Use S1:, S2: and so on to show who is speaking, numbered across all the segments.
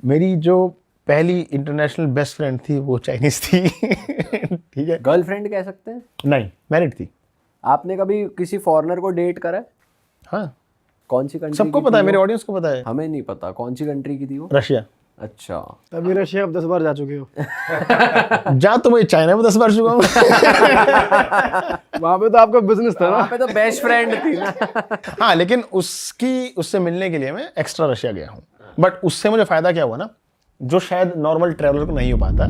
S1: मेरी जो पहली इंटरनेशनल बेस्ट फ्रेंड थी वो चाइनीज थी। ठीक है।
S2: गर्लफ्रेंड कह सकते हैं?
S1: नहीं, मैरिड थी।
S2: आपने कभी किसी फॉरेनर को डेट करा है?
S1: हाँ,
S2: कौन सी कंट्री?
S1: सबको पता है, मेरे ऑडियंस को पता है।
S2: हमें नहीं पता कौन सी कंट्री की थी वो।
S1: रशिया।
S2: अच्छा,
S3: तभी रशिया आप 10 बार जा चुके हो।
S1: जा तो मैं चाइना में 10 बार चुका हूँ।
S3: वहां पे तो आपका बिजनेस था ना।
S2: वहाँ पे तो बेस्ट फ्रेंड थी ना।
S1: हाँ, लेकिन उससे मिलने के लिए मैं एक्स्ट्रा रशिया गया हूँ। बट उससे मुझे फायदा क्या हुआ ना, जो शायद नॉर्मल ट्रैवलर को नहीं हो पाता,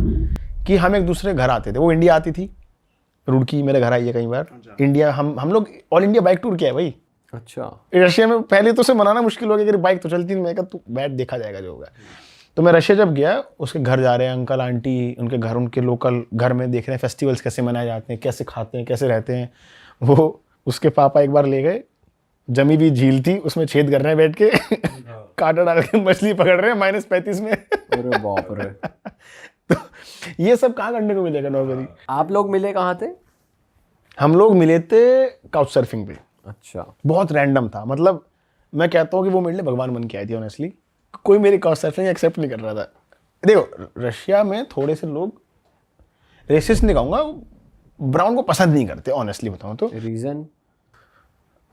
S1: कि हम एक दूसरे घर आते थे। वो इंडिया आती थी, रुड़की मेरे घर आई है कई बार। इंडिया हम लोग ऑल इंडिया बाइक टूर किया है भाई।
S2: अच्छा,
S1: रशिया में पहले तो उसे मनाना मुश्किल हो गया कि बाइक तो चलती नहीं। मैं कहा तू बैठ, देखा जाएगा जो होगा। तो मैं रशिया जब गया, उसके घर जा रहे हैं अंकल आंटी, उनके घर, उनके लोकल घर में देख रहे हैं फेस्टिवल्स कैसे मनाए जाते हैं, कैसे खाते हैं, कैसे रहते हैं। वो उसके पापा एक बार ले गए, जमी हुई झील थी, उसमें छेद कर रहे हैं बैठ के, कांटा डाल के मछली पकड़ रहे हैं -35 में।
S2: अरे बाप रे।
S1: तो ये सब कहाँ करने को मिलेगा नॉर्मली।
S2: आप लोग मिले कहाँ थे?
S1: हम लोग मिले थे काउच सर्फिंग पे।
S2: अच्छा,
S1: बहुत रैंडम था, मतलब मैं कहता हूँ कि वो मेरे लिए भगवान बन के आई थी ऑनेस्टली। कोई मेरी काउच सर्फिंग एक्सेप्ट नहीं कर रहा था। देखो, रशिया में थोड़े से लोग, रेसिस्ट नहीं कहूँगा, ब्राउन को पसंद नहीं करते ऑनेस्टली बताऊँ तो।
S2: रीजन?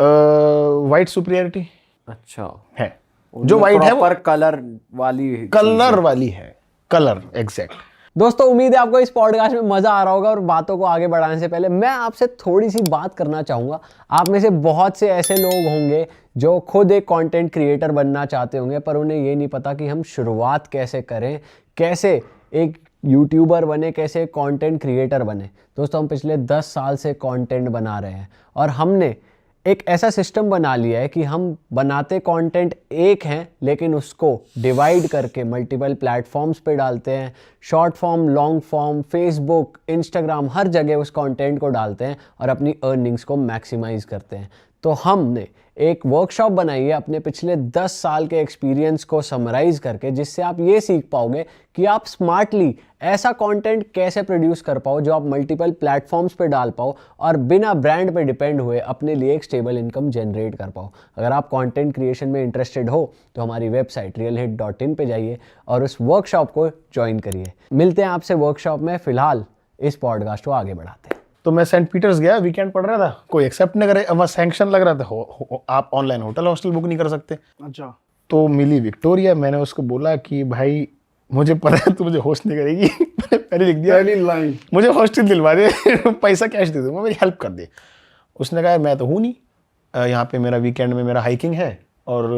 S1: वाइट सुपीरियरिटी
S2: अच्छा
S1: है, जो वाइट है वो
S2: पर कलर वाली
S1: है, कलर एग्जैक्ट।
S2: दोस्तों, उम्मीद है आपको इस पॉडकास्ट में मजा आ रहा होगा। और बातों को आगे बढ़ाने से पहले मैं आपसे थोड़ी सी बात करना चाहूँगा। आप में से बहुत से ऐसे लोग होंगे जो खुद एक कंटेंट क्रिएटर बनना चाहते होंगे, पर उन्हें ये नहीं पता कि हम शुरुआत कैसे करें, कैसे एक यूट्यूबर बने, कैसे कंटेंट क्रिएटर बने। दोस्तों, हम पिछले 10 साल से कंटेंट बना रहे हैं और हमने एक ऐसा सिस्टम बना लिया है कि हम बनाते कंटेंट एक हैं, लेकिन उसको डिवाइड करके मल्टीपल प्लेटफॉर्म्स पे डालते हैं। Short form, long form, Facebook, Instagram, हर जगह उस कंटेंट को डालते हैं और अपनी अर्निंग्स को मैक्सिमाइज करते हैं। तो हमने एक वर्कशॉप बनाई है अपने पिछले 10 साल के एक्सपीरियंस को समराइज करके, जिससे आप ये सीख पाओगे कि आप स्मार्टली ऐसा कंटेंट कैसे प्रोड्यूस कर पाओ जो आप मल्टीपल प्लेटफॉर्म्स पे डाल पाओ और बिना ब्रांड पे डिपेंड हुए अपने लिए एक स्टेबल इनकम जनरेट कर पाओ। अगर आप कंटेंट क्रिएशन में इंटरेस्टेड हो तो हमारी वेबसाइट realhit.in पे जाइए और उस वर्कशॉप को ज्वाइन करिए। मिलते हैं आपसे वर्कशॉप में। फिलहाल इस पॉडकास्ट को आगे बढ़ाते हैं।
S1: तो मैं सेंट पीटर्स गया, वीकेंड पढ़ रहा था, कोई एक्सेप्ट नहीं करे। वहाँ सैंक्शन लग रहा था, आप ऑनलाइन होटल हॉस्टल बुक नहीं कर सकते।
S3: अच्छा,
S1: तो मिली विक्टोरिया। मैंने उसको बोला कि भाई मुझे पता है तू मुझे होस्ट नहीं करेगी। मैंने पहले लिख दिया,
S3: पहली लाइन,
S1: मुझे हॉस्टल दिलवा दे, पैसा कैश दे दूंगा, मेरी हेल्प कर दे। उसने कहा मैं तो हूँ नहीं, यहाँ पे मेरा वीकेंड में मेरा हाइकिंग है और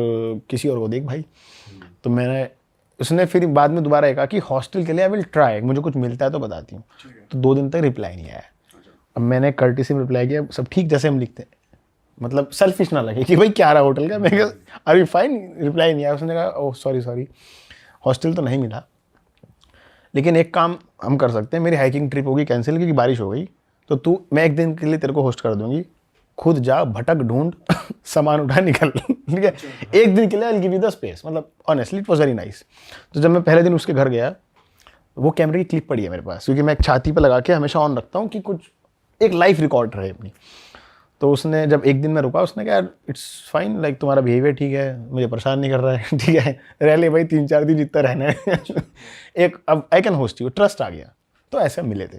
S1: किसी और को देख भाई। तो उसने फिर बाद में दोबारा कहा कि हॉस्टल के लिए आई विल ट्राई, मुझे कुछ मिलता है तो बताती हूँ। तो 2 दिन तक रिप्लाई नहीं आया। अब मैंने कर्टिसी में रिप्लाई किया, सब ठीक जैसे हम लिखते हैं, मतलब सेल्फिश ना लगे कि भाई क्या रहा होटल का। मैं कहा आर यू फाइन, रिप्लाई नहीं आया। उसने कहा ओह सॉरी, हॉस्टल तो नहीं मिला, लेकिन एक काम हम कर सकते हैं, मेरी हाइकिंग ट्रिप होगी कैंसिल क्योंकि बारिश हो गई, तो मैं 1 दिन के लिए तेरे को होस्ट कर दूंगी, खुद जा भटक ढूंढ, सामान उठा निकल। ठीक है, 1 दिन के लिए I will give you the space. मतलब honestly it was very nice. तो जब मैं पहले दिन उसके घर गया, वो कैमरे की क्लिप पड़ी है मेरे पास, क्योंकि मैं छाती पर लगा के हमेशा ऑन रखता हूँ कि कुछ एक लाइफ रिकॉर्ड रहे अपनी। तो उसने जब 1 दिन में रुका, उसने कहा इट्स फाइन, लाइक तुम्हारा बिहेवियर ठीक है, मुझे परेशान नहीं कर रहा है, ठीक है, रह ले भाई 3-4 दिन जितना रहना है। एक अब I can host you, trust आ गया। तो ऐसे हम मिले थे।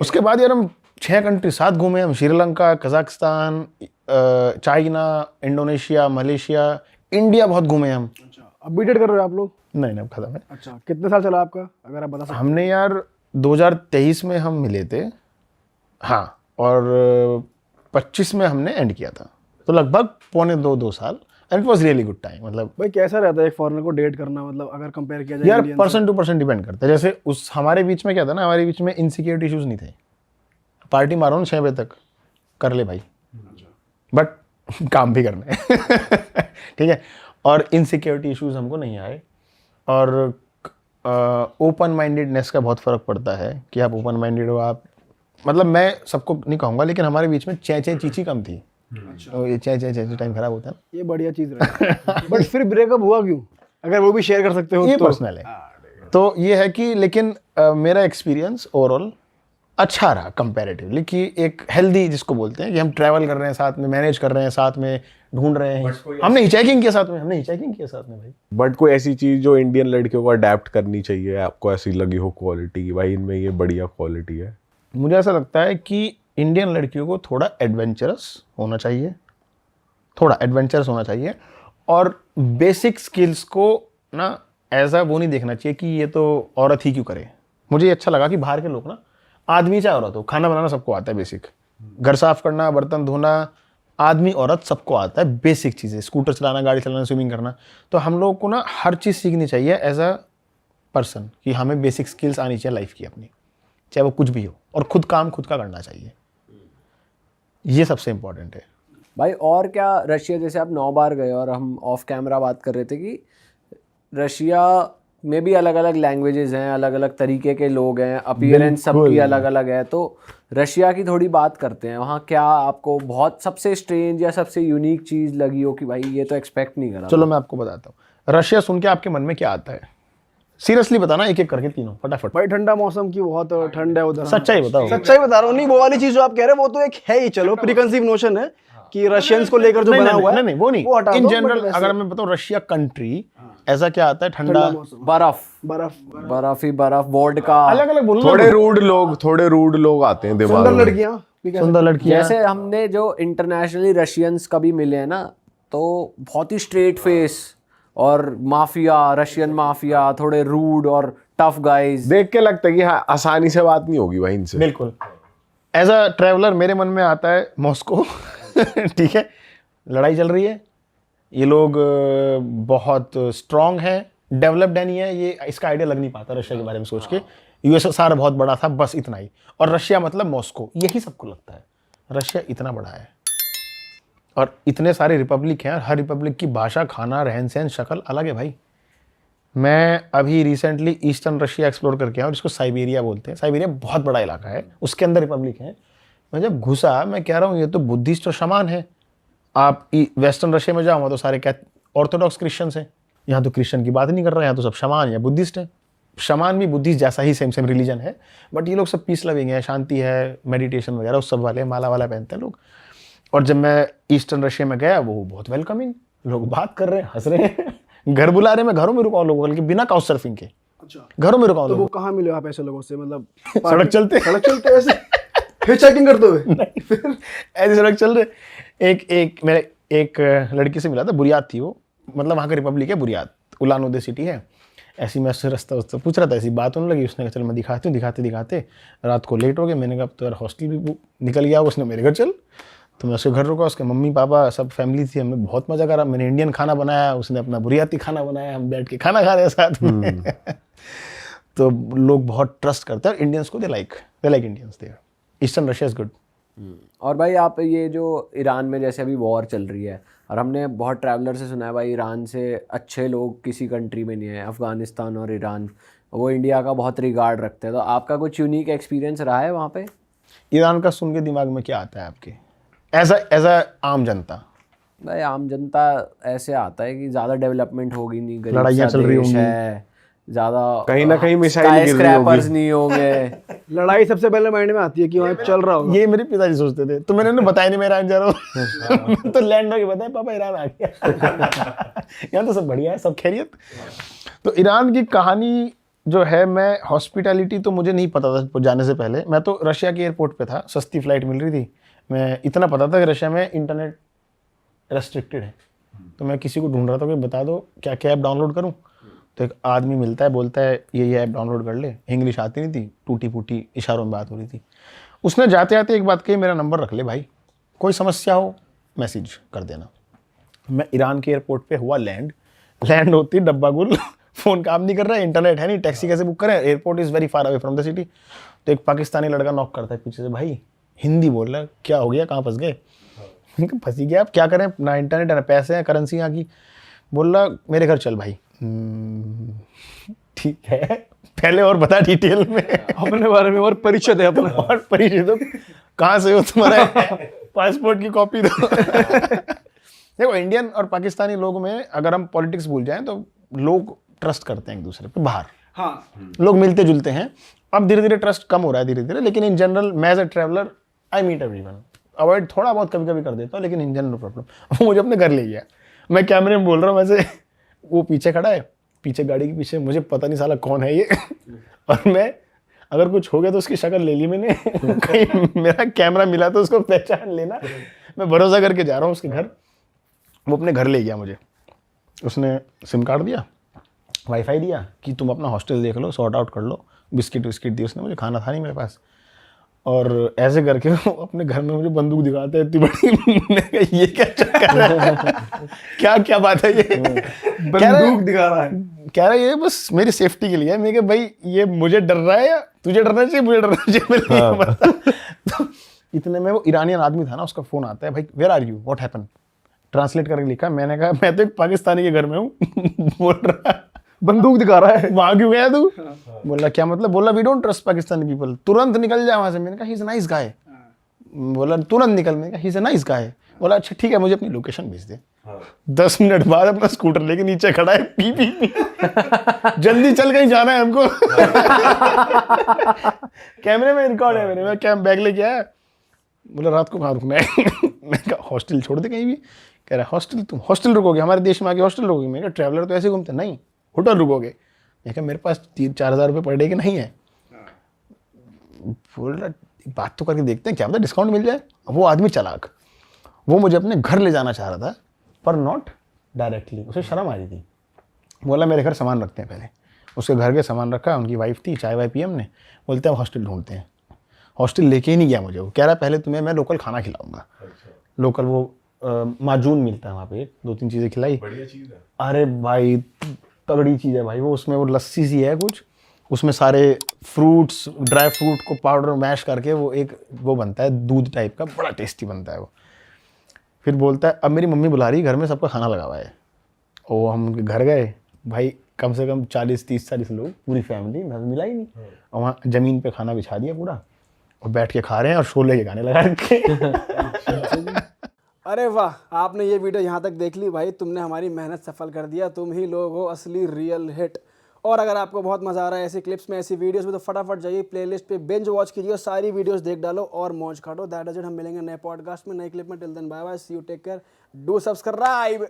S1: उसके बाद यार हम 6 कंट्री साथ घूमे। हम Sri Lanka, Kazakhstan, China, Indonesia, Malaysia, India बहुत घूमे हम।
S3: अच्छा, अब बीटेड कर रहे हो आप लोग?
S1: नहीं अब खत्म है।
S3: अच्छा, कितने साल चला आपका, अगर आप बता सकते?
S1: हमने यार 2023 में हम मिले थे, हाँ, और 25 में हमने एंड किया था। तो लगभग 1.25-2 साल। And it was really good time. मतलब
S3: भाई कैसा रहता है एक फॉरेनर को डेट करना, मतलब अगर कंपेयर किया जाए
S1: यार
S3: इंडियन से?
S1: पर्सन टू पर्सन डिपेंड करता है। जैसे हमारे बीच में क्या था ना, हमारे बीच में इनसिक्योरिटी इश्यूज नहीं थे। पार्टी मारो ना 6 बजे तक, कर ले भाई, बट काम भी करना है। ठीक है, और इनसिक्योरिटी इश्यूज हमको नहीं आए। और ओपन माइंडेडनेस का बहुत फ़र्क पड़ता है कि आप ओपन माइंडेड हो। आप मतलब मैं सबको नहीं कहूँगा, लेकिन हमारे बीच में चें चीची कम थी। तो ये चें टाइम खराब होता है ना,
S3: ये बढ़िया चीज़ रही। बट फिर ब्रेकअप हुआ क्यों, अगर वो भी शेयर कर सकते हो
S1: ये
S3: तो?
S1: पर्सनल है। तो ये है कि लेकिन मेरा एक्सपीरियंस ओवरऑल अच्छा रहा कंपैरेटिवली, कि एक हेल्दी जिसको बोलते हैं कि हम ट्रैवल कर रहे हैं साथ में, मैनेज कर रहे हैं साथ में, ढूंढ रहे हैं। हमने हिचैकिंग किया साथ में भाई।
S4: बट कोई ऐसी चीज जो इंडियन लड़कियों को अडेप्ट करनी चाहिए, आपको ऐसी लगी हो क्वालिटी कि भाई इनमें ये बढ़िया क्वालिटी है?
S1: मुझे ऐसा लगता है कि इंडियन लड़कियों को थोड़ा एडवेंचरस होना चाहिए, और बेसिक स्किल्स को ना ऐसा वो नहीं देखना चाहिए कि ये तो औरत ही क्यों करे। मुझे ये अच्छा लगा कि बाहर के लोग ना, आदमी चाहे औरत हो, खाना बनाना सबको आता है, बेसिक घर साफ करना, बर्तन धोना, आदमी औरत सबको आता है, बेसिक चीज़ें, स्कूटर चलाना, गाड़ी चलाना, स्विमिंग करना। तो हम लोग को ना हर चीज़ सीखनी चाहिए एज अ पर्सन, कि हमें बेसिक स्किल्स आनी चाहिए लाइफ की अपनी, चाहे वो कुछ भी हो, और खुद काम खुद का करना चाहिए, ये सबसे इम्पोर्टेंट है
S2: भाई। और क्या, रशिया जैसे आप 9 बार गए और हम ऑफ कैमरा बात कर रहे थे कि रशिया में भी अलग अलग लैंग्वेजेस हैं, अलग अलग तरीके के लोग हैं, अपीयरेंस सबकी अलग अलग है। तो रशिया की थोड़ी बात करते हैं, वहाँ क्या आपको बहुत सबसे स्ट्रेंज या सबसे यूनिक चीज़ लगी हो कि भाई ये तो एक्सपेक्ट नहीं करा?
S1: चलो मैं आपको बताता हूँ, रशिया सुन के आपके मन में क्या आता है, सीरियसली बताना, एक एक करके तीनों फटाफट।
S3: भाई ठंडा मौसम की बहुत ठंड है उधर।
S1: सच्चाई बताओ।
S3: सच्चाई बता रहा हूँ, नहीं वो वाली चीज जो आप कह रहे हो वो तो एक है ही, चलो प्रीकंसीव नोशन है कि रशियंस को लेकर जो बना हुआ है।
S1: नहीं, वो नहीं,
S3: हटा
S1: इन
S3: दो,
S1: जनरल
S3: but वैसे-
S1: अगर मैं बताऊँ रशिया कंट्री, ऐसा क्या आता है, ठंडा
S2: बर्फ
S3: बर्फ,
S2: बर्फ ही बर्फ, वोडका,
S1: अलग अलग बोलना,
S4: थोड़े रूड लोग आते हैं दिमाग
S3: सुंदर
S4: में।
S3: लड़कियां भी कह
S1: सुंदर लड़कियां।
S2: जैसे हमने जो इंटरनेशनली रशियंस कभी मिले हैं ना, तो बहुत ही स्ट्रेट फेस और माफिया, रशियन माफिया, थोड़े रूड और टफ गाइज।
S4: देख के लगता है कि हाँ आसानी से बात नहीं होगी भाई इनसे।
S1: बिल्कुल। एज अ ट्रैवलर मेरे मन में आता है मॉस्को ठीक है, लड़ाई चल रही है, ये लोग बहुत स्ट्रांग हैं, डेवलप्ड है नहीं है, ये इसका आइडिया लग नहीं पाता रशिया के बारे में सोच के। यूएसएसआर बहुत बड़ा था, बस इतना ही, और रशिया मतलब मॉस्को, यही सबको लगता है। रशिया इतना बड़ा है और इतने सारे रिपब्लिक हैं, हर रिपब्लिक की भाषा, खाना, रहन सहन, शक्ल अलग है भाई। मैं अभी रिसेंटली ईस्टर्न रशिया एक्सप्लोर करके आया, और जिसको साइबेरिया बोलते हैं। साइबेरिया बहुत बड़ा इलाका है, उसके अंदर रिपब्लिक है। मैं जब घुसा, मैं कह रहा हूँ ये तो बुद्धिस्ट और शमान है। आप वेस्टर्न रशिया में जाओ तो सारे ऑर्थोडॉक्स क्रिश्चियंस हैं, यहाँ तो क्रिश्चियन की बात नहीं कर रहे हैं, यहाँ तो सब शमान या बुद्धिस्ट हैं। शमान भी बुद्धिस्ट जैसा ही सेम रिलीजन है, बट ये लोग सब पीस लविंग है, शांति है, मेडिटेशन वगैरह उस सब वाले, माला वाला पहनते हैं लोग। और जब मैं ईस्टर्न रशिया में गया, वो बहुत वेलकमिंग, लोग बात कर रहे हैं, हंस रहे हैं घर बुला रहे हैं, मैं घरों में रुकाऊँ लोगों के बिना काउच सर्फिंग के।
S3: अच्छा,
S1: घरों में रुकाऊँ
S3: तो वो
S1: लोगों
S3: कहाँ मिले आप ऐसे लोगों से, मतलब
S1: सड़क चलते
S3: सड़क चलते ऐसे हिचहाइकिंग करते हुए?
S1: ऐसी सड़क चल रहे। मेरे एक लड़की से मिला था, बुरियात थी वो, मतलब वहाँ का रिपब्लिक है बुरियात, उलान उदे सिटी है। ऐसी मैं उससे रास्ता पूछ रहा था, ऐसी बात होने लगी, उसने कहा चल मैं दिखाती हूँ। दिखाते रात को लेट हो गए। मैंने कहा तो यार हॉस्टल भी निकल गया, उसने मेरे घर चल। तो मैं उसके घर रुका, उसके मम्मी पापा सब फैमिली थी, हमने बहुत मज़ा करा। मैंने इंडियन खाना बनाया, उसने अपना बुरियाती खाना बनाया, हम बैठ के खाना खा रहे हैं साथ में तो लोग बहुत ट्रस्ट करते हैं इंडियंस को, they like Indians there. Eastern Russia is good.
S2: और भाई आप ये जो ईरान में जैसे अभी वॉर चल रही है, और हमने बहुत ट्रैवलर से सुना है भाई ईरान से अच्छे लोग किसी कंट्री में नहीं है, अफ़गानिस्तान और ईरान, वो इंडिया का बहुत रिगार्ड रखते हैं। तो आपका कुछ यूनिक एक्सपीरियंस रहा है वहाँ पे?
S1: ईरान का सुन के दिमाग में क्या आता है आपके, एज अ आम जनता?
S2: भाई आम जनता ऐसे आता है कि ज़्यादा डेवलपमेंट होगी नहीं, गरीब
S1: लड़ाइयाँ
S2: सा
S1: चल रही
S2: देश
S1: होंगी।
S2: है, ज़्यादा
S4: कहीं ना कहीं मिसाइल गिर रही
S2: स्क्रैपर्स
S4: होगी।
S2: नहीं होंगे
S3: लड़ाई सबसे पहले माइंड में आती है कि वहाँ चल रहा होगा।
S1: ये मेरे पिताजी सोचते थे, तो मैंने उन्हें बताया नहीं मैं ईरान जा रहा हूँ तो लैंड होके बताया पापा ईरान आ गया यहाँ तो सब बढ़िया है, सब खैरियत। तो ईरान की कहानी जो है, मैं हॉस्पिटैलिटी तो मुझे नहीं पता था जाने से पहले। मैं तो रशिया के एयरपोर्ट पे था, सस्ती फ्लाइट मिल रही थी। मैं इतना पता था कि रशिया में इंटरनेट रेस्ट्रिक्टेड है, तो मैं किसी को ढूंढ रहा था कि बता दो क्या क्या ऐप डाउनलोड करूँ। तो एक आदमी मिलता है, बोलता है ये ऐप डाउनलोड कर ले। इंग्लिश आती नहीं थी, टूटी फूटी इशारों में बात हो रही थी। उसने जाते जाते एक बात कही, मेरा नंबर रख ले भाई, कोई समस्या हो मैसेज कर देना। मैं ईरान के एयरपोर्ट पे हुआ लैंड होती डब्बा गुल फ़ोन काम नहीं कर रहा है, इंटरनेट है नहीं, टैक्सी कैसे बुक करें, airport is very far away from the city. तो एक पाकिस्तानी लड़का नॉक करता है पीछे से, भाई हिंदी बोल रहा है, क्या हो गया, कहाँ फंस गए? फंसी गया, आप क्या करें, ना इंटरनेट है ना पैसे हैं, करेंसी यहाँ की। बोल रहा मेरे घर चल भाई। ठीक है, पहले और बता डिटेल में
S3: अपने बारे में और परिचय दे अपना।
S1: और परिचय दो, कहाँ से हो, तुम्हारा पासपोर्ट की कॉपी दो देखो इंडियन और पाकिस्तानी लोगों में अगर हम पॉलिटिक्स भूल जाएं तो लोग ट्रस्ट करते हैं एक दूसरे पे। बाहर
S3: हाँ,
S1: लोग मिलते जुलते हैं, अब धीरे धीरे ट्रस्ट कम हो रहा है धीरे धीरे, लेकिन इन जनरल मैं as a traveller I meet everyone. Avoid थोड़ा बहुत कभी कभी कर देता हूँ, लेकिन इन जनरल नो प्रॉब्लम। वो मुझे अपने घर ले गया, मैं कैमरे में बोल रहा हूँ वैसे, वो पीछे खड़ा है, पीछे गाड़ी के पीछे, मुझे पता नहीं साला कौन है ये और मैं अगर कुछ हो गया तो उसकी शक्ल ले ली मैंने कहीं मेरा कैमरा मिला तो उसको पहचान लेना। मैं भरोसा करके जा रहा हूँ उसके घर। वो अपने घर ले गया मुझे, उसने सिम कार्ड दिया, वाईफाई दिया कि तुम अपना हॉस्टल देख लो, सॉर्ट आउट कर लो, बिस्किट विस्किट दी उसने मुझे, खाना था नहीं मेरे पास। और ऐसे करके वो अपने घर में मुझे बंदूक दिखाते हैं इतनी बड़ी। मैंने कहा ये क्या चक्कर है क्या क्या बात है ये,
S3: बंदूक दिखा रहा है।
S1: कह रहा है ये बस मेरी सेफ्टी के लिए है। मैं कहा भाई ये मुझे डर रहा है या तुझे डरना चाहिए, मुझे डरना चाहिए, मेरे लिए बता। तो इतने में वो ईरानियन आदमी था ना, उसका फोन आता है, भाई where are you, what happen, translate करके लिखा। मैंने कहा मैं तो एक पाकिस्तानी के घर में हूँ। बोल रहा
S3: बंदूक दिखा रहा है,
S1: वहां क्यों गया तू? बोला क्या मतलब? बोला we don't trust Pakistani people, तुरंत निकल जा वहां से। मैंने कहा he is a nice guy. बोला तुरंत निकल। मैंने कहा he is a nice guy. बोला अच्छा ठीक है, मुझे अपनी लोकेशन भेज दे। 10 मिनट बाद अपना स्कूटर लेके नीचे खड़ा है, पी पी पी जल्दी चल, कहीं जाना है हमको। कैमरे में रिकॉर्ड है मेरे। मैं कैम बैग लेके आया, बोला रात को कहाँ रुकना है? मैं कहा हॉस्टल छोड़ दे कहीं भी। कह रहा हॉस्टल, तुम हॉस्टल रुकोगे? हमारे देश में आके हॉस्टल रुकोगे? मैं कहा ट्रैवलर तो ऐसे घूमते नहीं, होटल रुकोगे। मैं कहा मेरे पास 3-4 हज़ार रुपये पर डे के नहीं है। बोल रहा बात तो करके देखते हैं, क्या पता डिस्काउंट मिल जाए। वो आदमी चालाक, वो मुझे अपने घर ले जाना चाह रहा था पर नॉट डायरेक्टली, उसे शर्म आ रही थी। बोला मेरे घर सामान रखते हैं पहले। उसके घर के सामान रखा, उनकी वाइफ थी, चाय वाय पी हमने। बोलते हैं हॉस्टल ढूंढते हैं। हॉस्टल लेके ही नहीं गया मुझे, वो कह रहा पहले तुम्हें मैं लोकल खाना खिलाऊंगा। लोकल वो माजून मिलता है वहाँ पे, 2-3 चीज़ें खिलाई।
S4: बढ़िया चीज है।
S1: अरे भाई तगड़ी चीज़ है भाई वो। उसमें वो लस्सी सी है कुछ, उसमें सारे फ्रूट्स, ड्राई फ्रूट को पाउडर मैश करके वो एक वो बनता है दूध टाइप का, बड़ा टेस्टी बनता है वो। फिर बोलता है अब मेरी मम्मी बुला रही है, घर में सबका खाना लगा हुआ है। और हम उनके घर गए भाई, कम से कम 40-30-40 लोग, पूरी फैमिली, मैं मिला ही नहीं। और वहाँ ज़मीन पे खाना बिछा दिया पूरा, और बैठ के खा रहे हैं और शोले के गाने लगा रखे।
S3: अरे वाह, आपने ये वीडियो यहाँ तक देख ली भाई, तुमने हमारी मेहनत सफल कर दिया। तुम ही लोग हो असली रियल हिट। और अगर आपको बहुत मजा आ रहा है ऐसी क्लिप्स में, ऐसी वीडियोस में, तो फटाफट जाइए प्लेलिस्ट पे, बिंज वॉच कीजिए, सारी वीडियोस देख डालो और मौज काटो। That is it. हम मिलेंगे नए पॉडकास्ट में, नए क्लिप में। Till then bye bye, see you, take care, do subscribe.